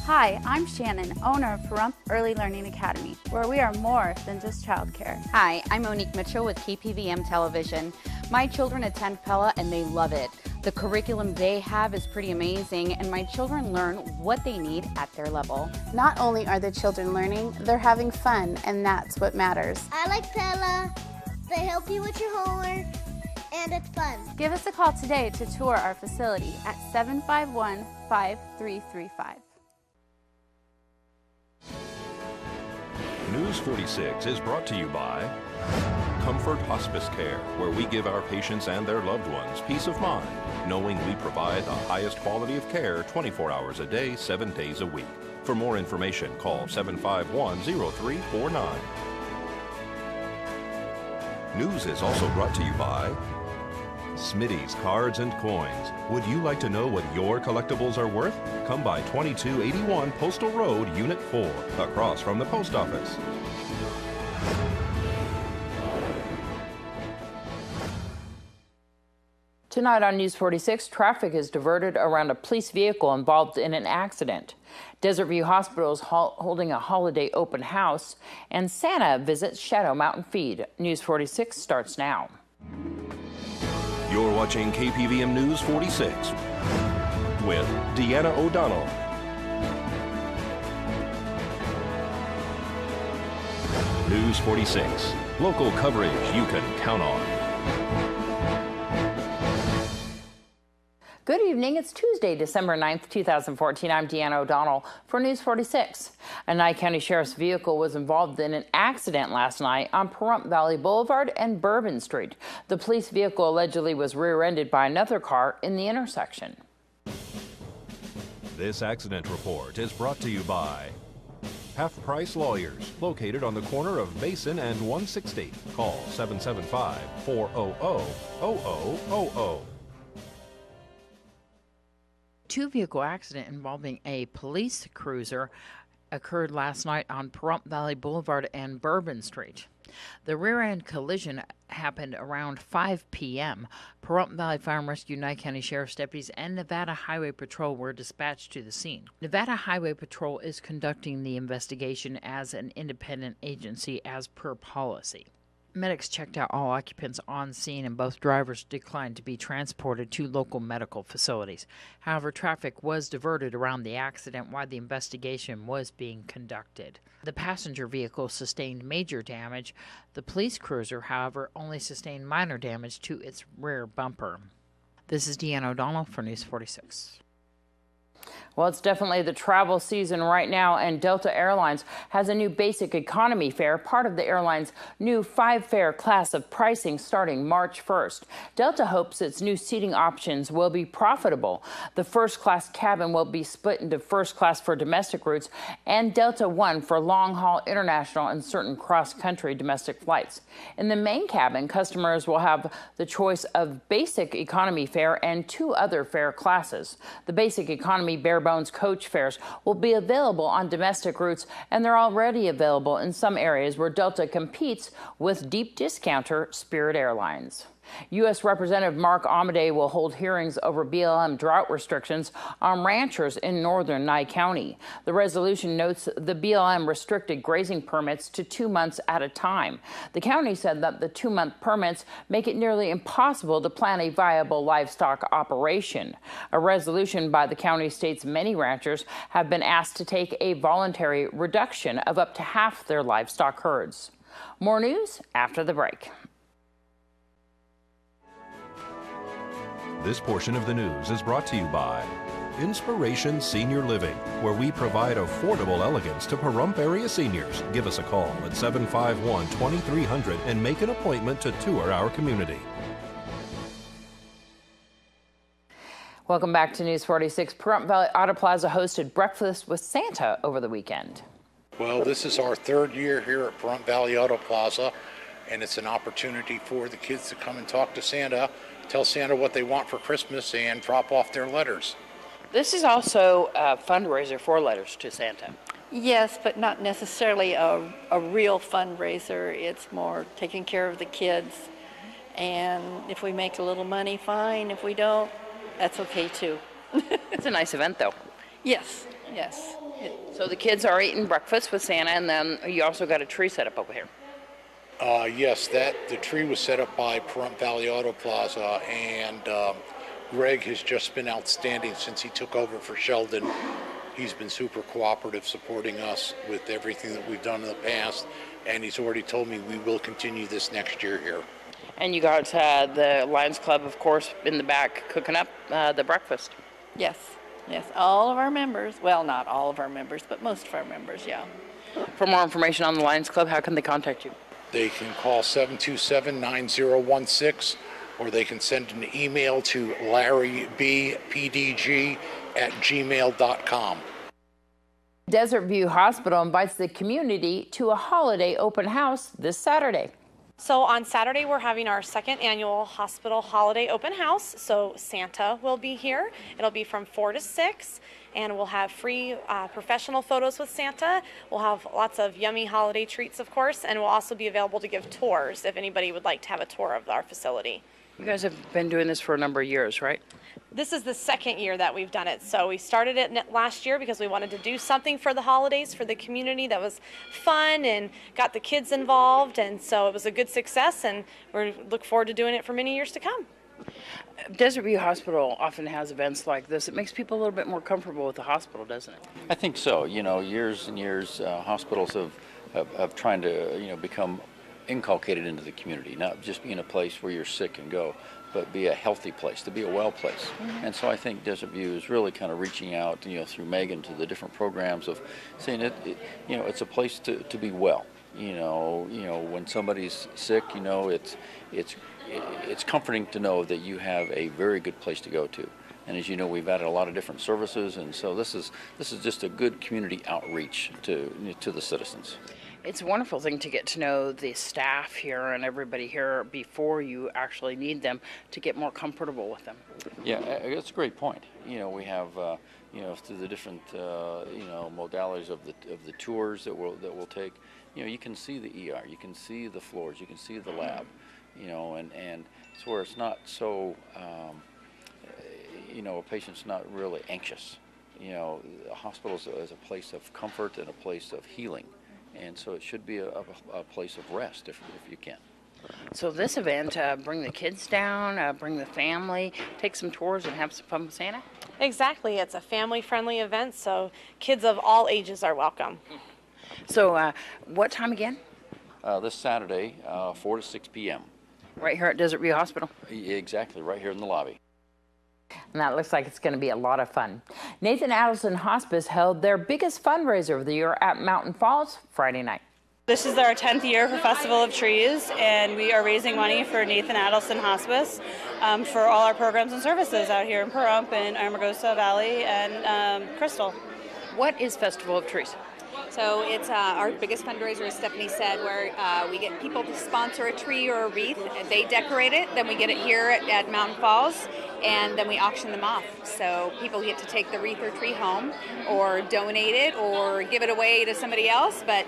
Hi, I'm Shannon, owner of Pahrump Early Learning Academy, where we are more than just childcare. Hi, I'm Monique Mitchell with KPVM Television. My children attend Pella and they love it. The curriculum they have is pretty amazing, and my children learn what they need at their level. Not only are the children learning, they're having fun, and that's what matters. I like Pella. They help you with your homework, and it's fun. Give us a call today to tour our facility at 751-5335. News 46 is brought to you by Comfort Hospice Care, where we give our patients and their loved ones peace of mind, knowing we provide the highest quality of care 24 hours a day, 7 days a week. For more information, call 751-0349. News is also brought to you by Smitty's Cards and Coins. Would you like to know what your collectibles are worth? Come by 2281 Postal Road, Unit 4, across from the post office. Tonight on News 46, traffic is diverted around a police vehicle involved in an accident. Desert View Hospital is holding a holiday open house, and Santa visits Shadow Mountain Feed. News 46 starts now. You're watching KPVM News 46 with Deanna O'Donnell. News 46, local coverage you can count on. Good evening. It's Tuesday, December 9th, 2014. I'm Deanna O'Donnell for News 46. A Nye County Sheriff's vehicle was involved in an accident last night on Pahrump Valley Boulevard and Bourbon Street. The police vehicle allegedly was rear-ended by another car in the intersection. This accident report is brought to you by Half Price Lawyers, located on the corner of Mason and 160. Call 775-400-0000. Two-vehicle accident involving a police cruiser occurred last night on Pahrump Valley Boulevard and Bourbon Street. The rear-end collision happened around 5 p.m. Pahrump Valley Fire and Rescue, Nye County Sheriff's deputies, and Nevada Highway Patrol were dispatched to the scene. Nevada Highway Patrol is conducting the investigation as an independent agency as per policy. Medics checked out all occupants on scene, and both drivers declined to be transported to local medical facilities. However, traffic was diverted around the accident while the investigation was being conducted. The passenger vehicle sustained major damage. The police cruiser, however, only sustained minor damage to its rear bumper. This is Deanna O'Donnell for News 46. Well, it's definitely the travel season right now, and Delta Airlines has a new basic economy fare, part of the airline's new 5-fare class of pricing starting March 1st. Delta hopes its new seating options will be profitable. The first-class cabin will be split into first class for domestic routes and Delta One for long-haul international and certain cross-country domestic flights. In the main cabin, customers will have the choice of basic economy fare and 2 other fare classes. The basic economy bare bones coach fares will be available on domestic routes, and they're already available in some areas where Delta competes with deep discounter Spirit Airlines. U.S. Representative Mark Amodei will hold hearings over BLM drought restrictions on ranchers in northern Nye County. The resolution notes the BLM restricted grazing permits to 2 months at a time. The county said that the 2-month permits make it nearly impossible to plan a viable livestock operation. A resolution by the county states many ranchers have been asked to take a voluntary reduction of up to half their livestock herds. More news after the break. This portion of the news is brought to you by Inspiration Senior Living, where we provide affordable elegance to Pahrump area seniors. Give us a call at 751-2300 and make an appointment to tour our community. Welcome back to News 46. Pahrump Valley Auto Plaza hosted Breakfast with Santa over the weekend. Well, this is our 3rd year here at Pahrump Valley Auto Plaza, and it's an opportunity for the kids to come and talk to Santa, tell Santa what they want for Christmas, and drop off their letters. This is also a fundraiser for Letters to Santa. Yes, but not necessarily a real fundraiser. It's more taking care of the kids. And if we make a little money, fine. If we don't, that's okay too. It's a nice event, though. Yes, Yes. So the kids are eating breakfast with Santa, and then you also got a tree set up over here. Yes, the tree was set up by Pahrump Valley Auto Plaza, and Greg has just been outstanding since he took over for Sheldon. He's been super cooperative, supporting us with everything that we've done in the past, and he's already told me we will continue this next year here. And you got the Lions Club, of course, in the back cooking up the breakfast. Yes. Yes. All of our members, well, not all of our members, but most of our members, yeah. For more information on the Lions Club, how can they contact you? They can call 727-9016, or they can send an email to larrybpdg@gmail.com. Desert View Hospital invites the community to a holiday open house this Saturday. So on Saturday, we're having our second annual hospital holiday open house. So Santa will be here. It'll be from 4 to 6, and we'll have free professional photos with Santa. We'll have lots of yummy holiday treats, of course, and we'll also be available to give tours if anybody would like to have a tour of our facility. You guys have been doing this for a number of years, right? This is the second year that we've done it. So we started it last year because we wanted to do something for the holidays for the community that was fun and got the kids involved. And so it was a good success, and we look forward to doing it for many years to come. Desert View Hospital often has events like this. It makes people a little bit more comfortable with the hospital, doesn't it? I think so. You know, years and years, hospitals have trying to, become inculcated into the community, not just being a place where you're sick and go, but be a healthy place, to be a well place. And so I think Desert View is really kind of reaching out, through Megan to the different programs of saying it's a place to be well. When somebody's sick, it's comforting to know that you have a very good place to go to. And as you know, we've added a lot of different services, and so this is just a good community outreach to the citizens. It's a wonderful thing to get to know the staff here and everybody here before you actually need them to get more comfortable with them. Yeah, that's a great point. We have through the different modalities of the tours that we'll take. You can see the ER, you can see the floors, you can see the lab. And it's where it's not so. A patient's not really anxious. A hospital is a place of comfort and a place of healing. And so it should be a place of rest if you can. So this event, bring the kids down, bring the family, take some tours and have some fun with Santa? Exactly. It's a family-friendly event, so kids of all ages are welcome. So what time again? This Saturday, 4 to 6 p.m. Right here at Desert View Hospital? Exactly, right here in the lobby. And that looks like it's going to be a lot of fun. Nathan Adelson Hospice held their biggest fundraiser of the year at Mountain Falls Friday night. This is our 10th year for Festival of Trees, and we are raising money for Nathan Adelson Hospice for all our programs and services out here in Pahrump and Amargosa Valley and Crystal. What is Festival of Trees? So it's our biggest fundraiser, as Stephanie said, where we get people to sponsor a tree or a wreath. They decorate it, then we get it here at Mountain Falls, and then we auction them off. So people get to take the wreath or tree home, or donate it, or give it away to somebody else. But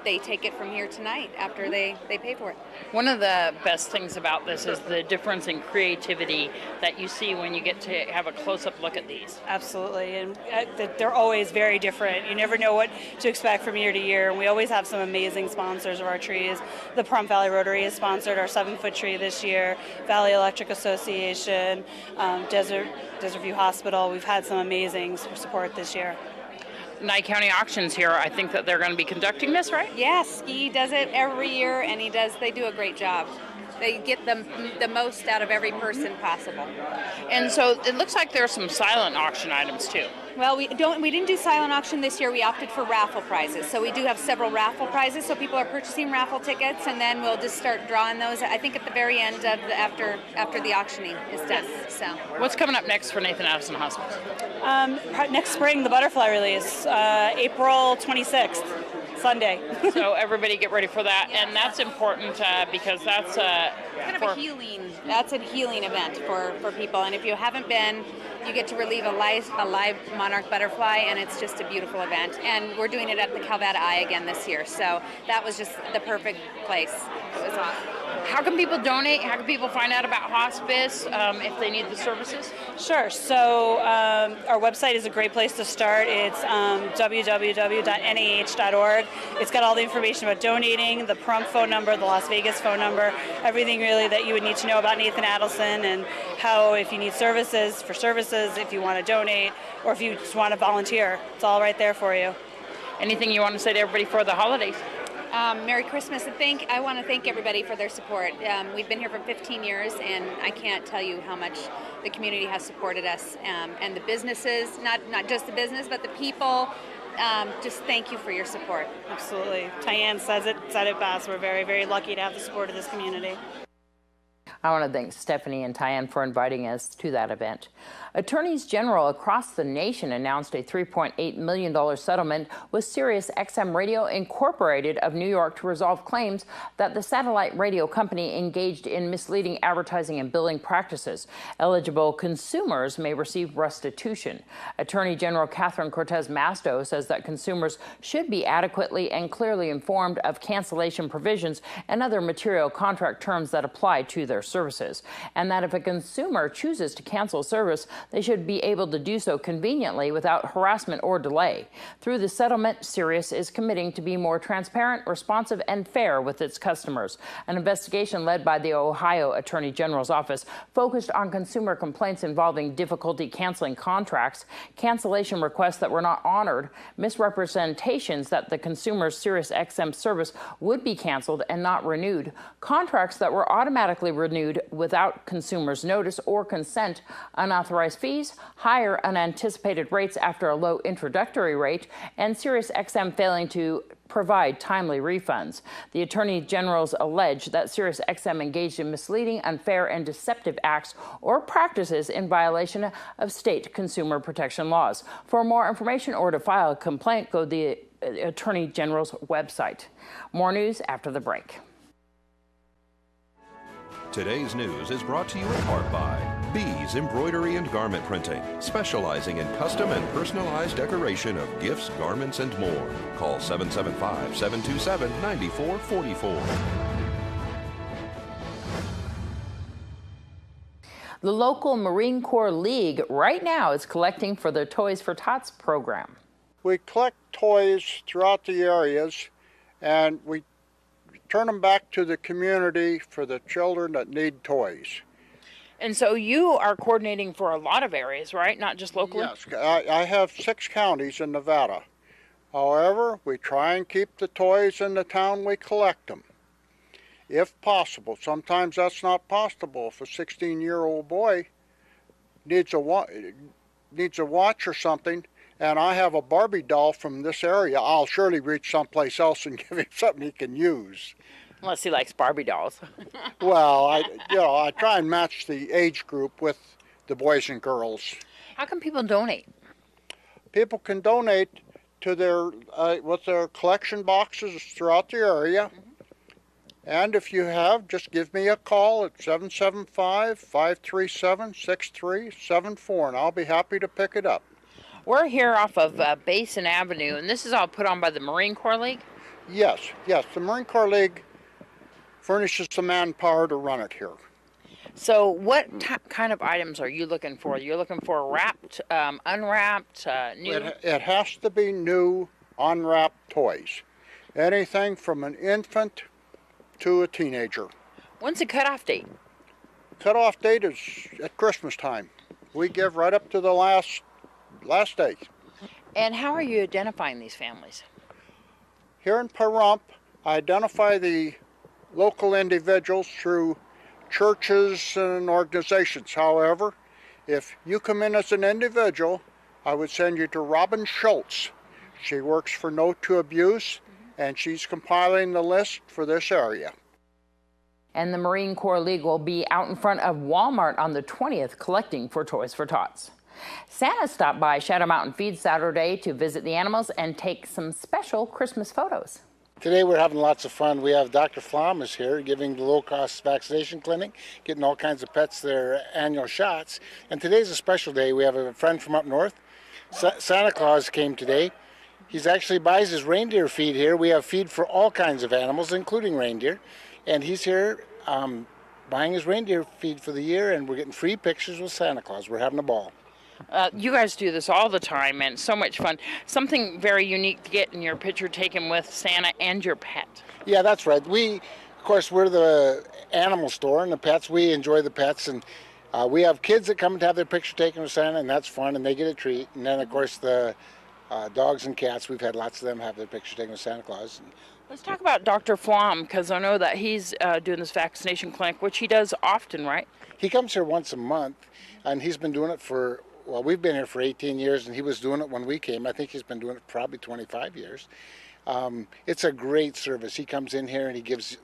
they take it from here tonight after they pay for it. One of the best things about this is the difference in creativity that you see when you get to have a close-up look at these. Absolutely, and they're always very different. You never know what to expect from year to year, and we always have some amazing sponsors of our trees. The Pahrump Valley Rotary has sponsored our 7-foot tree this year, Valley Electric Association, Desert View Hospital. We've had some amazing support this year. Nye County Auctions here, I think that they're going to be conducting this, right? Yes, he does it every year, and they do a great job. They get the most out of every person possible. And so it looks like there are some silent auction items too. Well, we didn't do silent auction this year. We opted for raffle prizes. So we do have several raffle prizes. So people are purchasing raffle tickets, and then we'll just start drawing those. I think at the very end of after the auctioning is done. So what's coming up next for Nathan Adelson Hospice? Next spring, the butterfly release, April 26th. Sunday. So everybody get ready for that, and that's important because that's kind of a healing. That's a healing event for people, and if you haven't been, you get to relieve a live monarch butterfly, and it's just a beautiful event. And we're doing it at the Calvada Eye again this year, so that was just the perfect place. It was awesome. How can people donate? How can people find out about hospice if they need the services? Sure. So our website is a great place to start. It's www.nah.org. It's got all the information about donating, the Pahrump phone number, the Las Vegas phone number, everything really that you would need to know about Nathan Adelson and how, if you need services, if you want to donate, or if you just want to volunteer. It's all right there for you. Anything you want to say to everybody for the holidays? Merry Christmas. I want to thank everybody for their support. We've been here for 15 years, and I can't tell you how much the community has supported us, and the businesses, not just the business, but the people. Just thank you for your support. Absolutely. Tyann said it best. We're very, very lucky to have the support of this community. I want to thank Stephanie and Tyann for inviting us to that event. Attorneys General across the nation announced a $3.8 million settlement with Sirius XM Radio Incorporated of New York to resolve claims that the satellite radio company engaged in misleading advertising and billing practices. Eligible consumers may receive restitution. Attorney General Catherine Cortez Masto says that consumers should be adequately and clearly informed of cancellation provisions and other material contract terms that apply to their services, and that if a consumer chooses to cancel service, they should be able to do so conveniently without harassment or delay. Through the settlement, Sirius is committing to be more transparent, responsive, and fair with its customers. An investigation led by the Ohio Attorney General's office focused on consumer complaints involving difficulty canceling contracts, cancellation requests that were not honored, misrepresentations that the consumer's Sirius XM service would be canceled and not renewed, contracts that were automatically renewed without consumers' notice or consent, unauthorized fees, higher unanticipated rates after a low introductory rate, and Sirius XM failing to provide timely refunds. The Attorney Generals allege that Sirius XM engaged in misleading, unfair, and deceptive acts or practices in violation of state consumer protection laws. For more information or to file a complaint, go to the Attorney General's website. More news after the break. Today's news is brought to you in part by Bees Embroidery and Garment Printing, specializing in custom and personalized decoration of gifts, garments, and more. Call 775-727-9444. The local Marine Corps League right now is collecting for their Toys for Tots program. We collect toys throughout the areas, and we turn them back to the community for the children that need toys. And so you are coordinating for a lot of areas, right? Not just locally? Yes, I have 6 counties in Nevada. However, we try and keep the toys in the town we collect them, if possible. Sometimes that's not possible. If a 16-year-old boy needs a watch or something, and I have a Barbie doll from this area, I'll surely reach someplace else and give him something he can use. Unless he likes Barbie dolls. Well, I try and match the age group with the boys and girls. How can people donate? People can donate to their with their collection boxes throughout the area. And if you have, just give me a call at 775-537-6374, and I'll be happy to pick it up. We're here off of Basin Avenue, and this is all put on by the Marine Corps League? Yes. The Marine Corps League furnishes the manpower to run it here. So what kind of items are you looking for? You're looking for wrapped, unwrapped, new? It has to be new, unwrapped toys. Anything from an infant to a teenager. When's the cutoff date? Cutoff date is at Christmas time. We give right up to the last day. And how are you identifying these families? Here in Pahrump, I identify the local individuals through churches and organizations. However, if you come in as an individual, I would send you to Robin Schultz. She works for No to Abuse, and she's compiling the list for this area. And the Marine Corps League will be out in front of Walmart on the 20th collecting for Toys for Tots. Santa stopped by Shadow Mountain Feed Saturday to visit the animals and take some special Christmas photos. Today we're having lots of fun. We have Dr. Flom is here giving the low-cost vaccination clinic, getting all kinds of pets their annual shots. And today's a special day. We have a friend from up north. Santa Claus came today. He's actually buys his reindeer feed here. We have feed for all kinds of animals, including reindeer. and he's here buying his reindeer feed for the year, and we're getting free pictures with Santa Claus. We're having a ball. You guys do this all the time, and so much fun. Something very unique to get in your picture taken with Santa and your pet. Yeah, that's right. Of course, we're the animal store, and the pets, we enjoy the pets, and we have kids that come to have their picture taken with Santa, and that's fun, and they get a treat. And then, of course, the dogs and cats, we've had lots of them have their picture taken with Santa Claus. Let's talk about Dr. Flom, because I know that he's doing this vaccination clinic, which he does often, right? He comes here once a month, and he's been doing it for, well, we've been here for 18 years, and he was doing it when we came. I think he's been doing it probably 25 years. It's a great service. He comes in here and he gives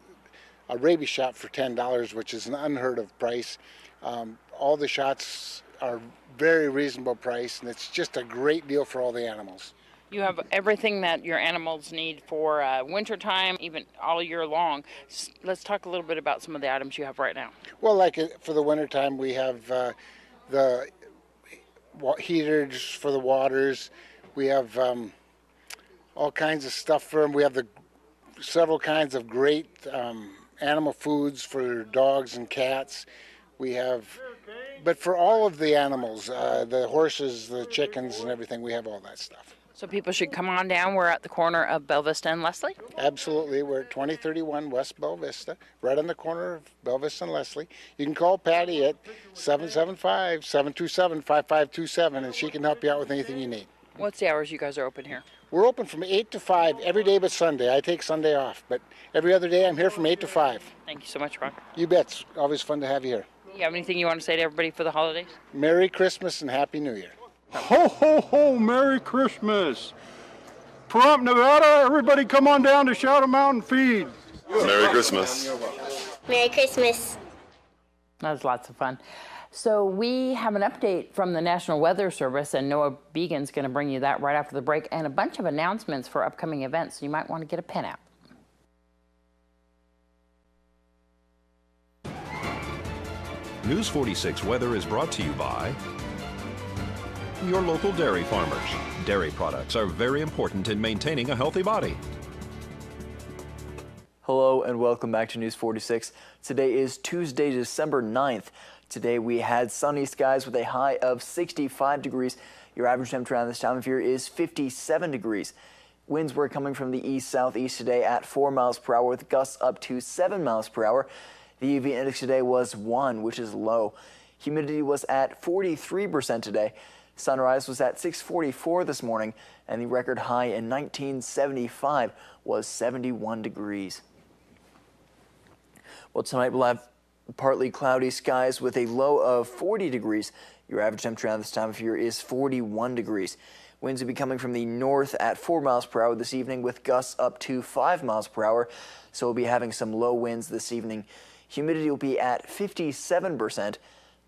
a rabies shot for $10, which is an unheard of price. All the shots are very reasonable price, and it's just a great deal for all the animals. You have everything that your animals need for wintertime, even all year long. Let's talk a little bit about some of the items you have right now. Well, like for the wintertime, we have the heaters for the waters. We have all kinds of stuff for them. We have several kinds of great animal foods for dogs and cats. We have, but for all of the animals, the horses, the chickens, and everything, we have all that stuff. So people should come on down. We're at the corner of Belle Vista and Leslie. Absolutely. We're at 2031 West Belle Vista, right on the corner of Belle Vista and Leslie. You can call Patty at 775-727-5527, and she can help you out with anything you need. What's the hours you guys are open here? We're open from 8 to 5 every day but Sunday. I take Sunday off, but every other day I'm here from 8 to 5. Thank you so much, Ron. You bet. It's always fun to have you here. You have anything you want to say to everybody for the holidays? Merry Christmas and Happy New Year. Ho, ho, ho, Merry Christmas. Pahrump, Nevada, everybody come on down to Shadow Mountain Feed. Merry Christmas. Merry Christmas. That was lots of fun. So we have an update from the National Weather Service, and Noah Began's going to bring you that right after the break, and a bunch of announcements for upcoming events, so you might want to get a pen out. News 46 weather is brought to you by your local dairy farmers. Dairy products are very important in maintaining a healthy body. Hello and welcome back to News 46. Today is Tuesday, December 9th. Today we had sunny skies with a high of 65 degrees. Your average temperature around this time of year is 57 degrees. Winds were coming from the east-southeast today at 4 miles per hour with gusts up to 7 miles per hour. The UV index today was 1, which is low. Humidity was at 43% today. Sunrise was at 6:44 this morning, and the record high in 1975 was 71 degrees. Well, tonight we'll have partly cloudy skies with a low of 40 degrees. Your average temperature around this time of year is 41 degrees. Winds will be coming from the north at 4 miles per hour this evening with gusts up to 5 miles per hour. So we'll be having some low winds this evening. Humidity will be at 57%.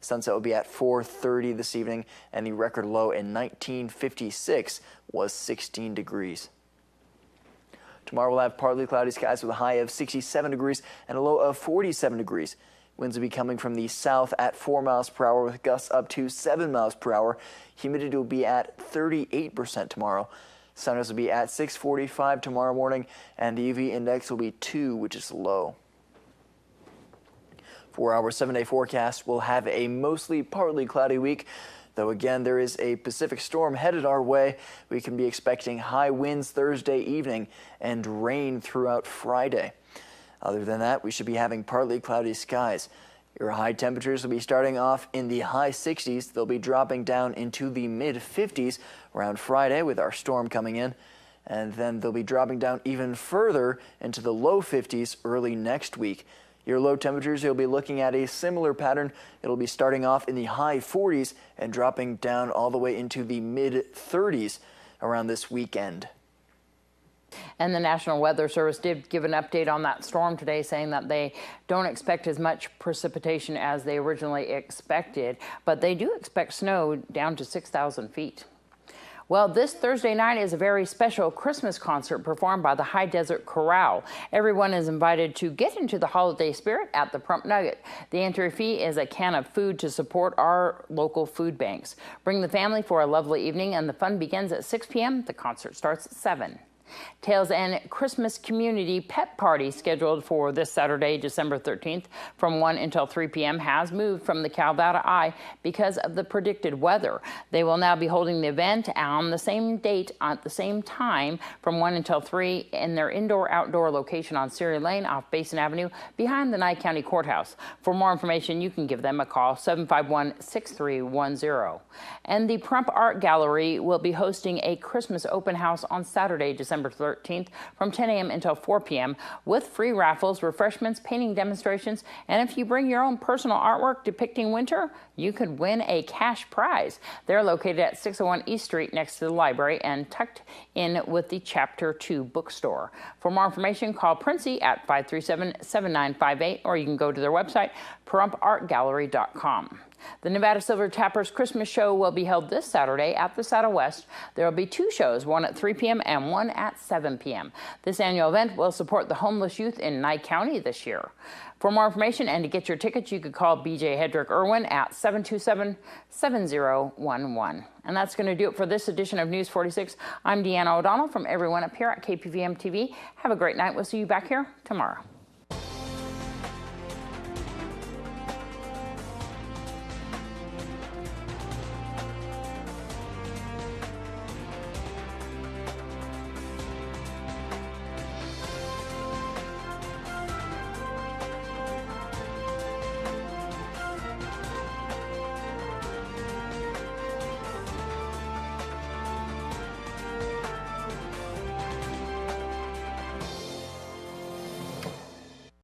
Sunset will be at 4:30 this evening, and the record low in 1956 was 16 degrees. Tomorrow we'll have partly cloudy skies with a high of 67 degrees and a low of 47 degrees. Winds will be coming from the south at 4 miles per hour with gusts up to 7 miles per hour. Humidity will be at 38% tomorrow. Sunrise will be at 6:45 tomorrow morning, and the UV index will be 2, which is low. For our 7-day forecast, we'll have a mostly partly cloudy week, though again there is a Pacific storm headed our way. We can be expecting high winds Thursday evening and rain throughout Friday. Other than that, we should be having partly cloudy skies. Your high temperatures will be starting off in the high 60s. They'll be dropping down into the mid 50s around Friday with our storm coming in. And then they'll be dropping down even further into the low 50s early next week. Your low temperatures, you'll be looking at a similar pattern. It'll be starting off in the high 40s and dropping down all the way into the mid 30s around this weekend. And the National Weather Service did give an update on that storm today, saying that they don't expect as much precipitation as they originally expected, but they do expect snow down to 6,000 feet. Well, this Thursday night is a very special Christmas concert performed by the High Desert Chorale. Everyone is invited to get into the holiday spirit at the Pahrump Nugget. The entry fee is a can of food to support our local food banks. Bring the family for a lovely evening, and the fun begins at 6 p.m. The concert starts at 7. Tails End Christmas Community Pet Party, scheduled for this Saturday, December 13th, from 1 until 3 p.m., has moved from the Calvada Eye because of the predicted weather. They will now be holding the event on the same date at the same time from 1 until 3 in their indoor-outdoor location on Siri Lane off Basin Avenue behind the Nye County Courthouse. For more information, you can give them a call, 751-6310. And the Pahrump Art Gallery will be hosting a Christmas open house on Saturday, December 13th from 10 a.m. until 4 p.m. with free raffles, refreshments, painting demonstrations, and if you bring your own personal artwork depicting winter, you could win a cash prize. They're located at 601 East Street next to the library and tucked in with the Chapter 2 bookstore. For more information, call Princey at 537-7958 or you can go to their website, PahrumPArtGallery.com. The Nevada Silver Tappers Christmas Show will be held this Saturday at the Saddle West. There will be 2 shows, one at 3 p.m. and one at 7 p.m. This annual event will support the homeless youth in Nye County this year. For more information and to get your tickets, you could call B.J. Hedrick Irwin at 727-7011. And that's going to do it for this edition of News 46. I'm Deanna O'Donnell from everyone up here at KPVM-TV. Have a great night. We'll see you back here tomorrow.